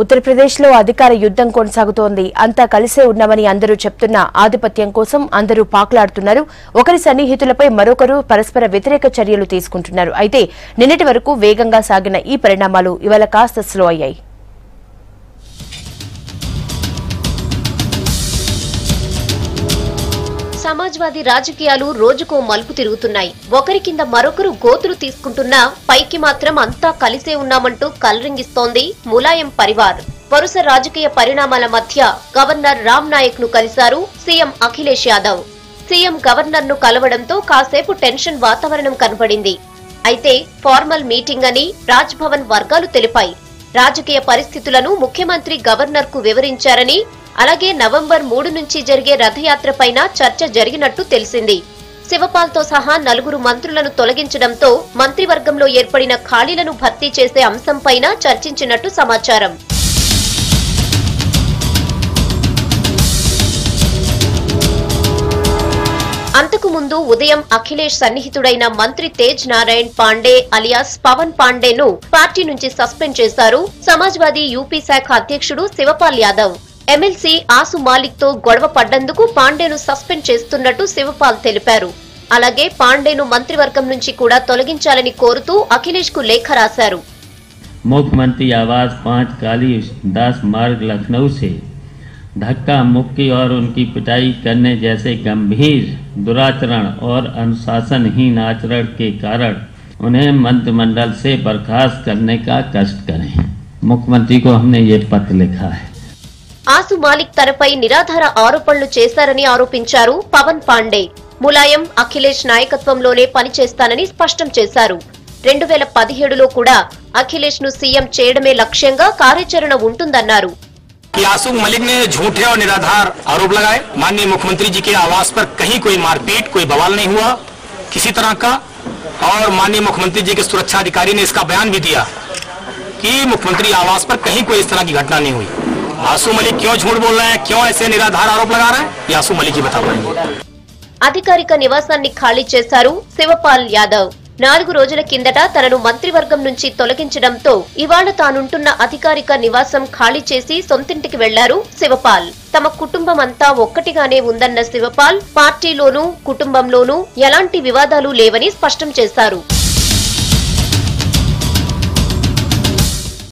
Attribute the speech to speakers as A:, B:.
A: ఉత్తరప్రదేశ్లో అధికార యుద్ధం కొనసాగుతోంది. అంతా కలిసే ఉన్నామని అందరూ చెప్తున్నా ఆధిపత్యం కోసం అందరూ పాకులాడుతున్నారు. ఒకరి సన్నిహితులపై మరొకరు పరస్పర వ్యతిరేక చర్యలు తీసుకుంటున్నారు. అయితే నిన్నటి వరకు వేగంగా సాగిన ఈ పరిణామాలు ఇవాళ కాస్త స్లో అయ్యాయి.
B: సమాజ్వాదీ రాజకీయాలు రోజుకో మలుపు తిరుగుతున్నాయి. ఒకరి కింద మరొకరు గోతులు తీసుకుంటున్నా పైకి మాత్రం అంతా కలిసే ఉన్నామంటూ కలరింగిస్తోంది ములాయం పరివార్. వరుస రాజకీయ పరిణామాల మధ్య గవర్నర్ రామ్ నాయక్ ను కలిశారు CM Akhilesh Yadav. CM governor ను కలవడంతో కాసేపు టెన్షన్ వాతావరణం కనబడింది. అయితే ఫార్మల్ మీటింగ్ అని రాజ్ భవన్ వర్గాలు తెలిపాయి. రాజకీయ పరిస్థితులను ముఖ్యమంత్రి గవర్నర్ కు వివరించారని, అలాగే నవంబర్ 3 నుంచి జరిగే రథయాత్రపైన చర్చ జరిగినట్టు తెలిసింది. శివపాల్ తో సహా 4 మంత్రులను తొలగించడంతో మంత్రివర్గంలో ఏర్పడిన ఖాళీలను భర్తీ చేసే అంశంపైన చర్చించినట్టు సమాచారం. అంతకు ముందు ఉదయం అఖిలేష్ సన్నిహితుడైన మంత్రి తేజ్ నారాయణ్ పాండే అలియాస్ పవన్ పాండేను పార్టీ నుంచి సస్పెండ్ చేశారు సమాజ్వాదీ యూపీ శాఖ అధ్యక్షుడు శివపాల్ యాదవ్. ఎమ్మెల్సీ ఆసు మాలిక్ తో గొడవ పడ్డందుకు పాండేను సస్పెండ్ చేస్తున్నట్టు శివపాల్ తెలిపారు. అలాగే పాండేను మంత్రివర్గం నుంచి కూడా తొలగించాలని కోరుతూ అఖిలేష్ కు లేఖ రాశారు.
C: मुख्यमंत्री आवास 5 कालीदास मार्ग लखनऊ से धक्का मुक्की और उनकी पिटाई करने जैसे गंभीर दुराचरण और अनुशासनहीन आचरण के कारण उन्हें मंत्रिमंडल से बर्खास्त करने का कष्ट करें। मुख्यमंत्री को हमने ये पत्र लिखा है.
B: ఆసు మాలిక్ తనపై నిరాధార ఆరోపణలు చేశారని ఆరోపించారు పవన్ పాండే. ములాయం అఖిలేష్ నాయకత్వంలోనే పనిచేస్తానని స్పష్టం చేశారు. 2017లో కూడా అఖిలేష్ ను సీఎం చేయడమే లక్ష్యంగా కార్యాచరణ ఉంటుందన్నారు.
D: आसू मलिक ने झूठे और निराधार आरोप लगाए। माननीय मुख्यमंत्री जी के आवास पर कहीं कोई मारपीट, कोई बवाल नहीं हुआ किसी तरह का, और माननीय मुख्यमंत्री जी के सुरक्षा अधिकारी ने इसका बयान भी दिया कि मुख्यमंत्री आवास पर कहीं कोई इस तरह की घटना नहीं हुई। आसू मलिक क्यों झूठ बोल रहे हैं, क्यों ऐसे निराधार आरोप लगा रहे हैं, ये आसू मलिक ही बता पाएंगे.
B: అధికారిక నివాసాన్ని ఖాళీ చేశారు శివపాల్ యాదవ్. 4 రోజుల కిందట తనను మంత్రివర్గం నుంచి తొలగించడంతో ఇవాళ తానుంటున్న అధికారిక నివాసం ఖాళీ చేసి సొంతింటికి వెళ్లారు శివపాల్. తమ కుటుంబం అంతా ఒక్కటిగానే ఉందన్న శివపాల్ పార్టీలోనూ కుటుంబంలోనూ ఎలాంటి వివాదాలు లేవని స్పష్టం చేశారు.